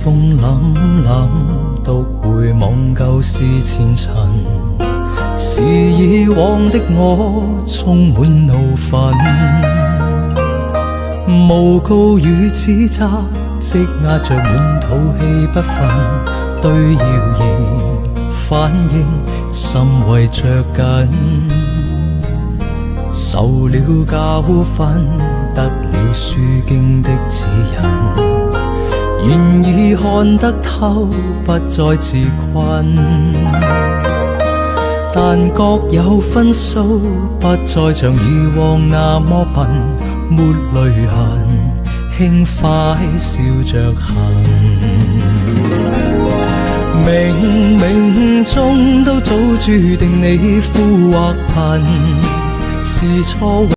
風凜凜，獨回望舊事前塵。是以往的我充滿怒憤，誣告與指責積壓着滿肚氣不忿，對謠言反應甚為着緊。受了教訓，得了書經的指引，現已看得透，不再自困。但各有分數，不再像以往那麼笨，沒淚痕，輕快笑着行。冥冥中都早注定你富或貧，是錯。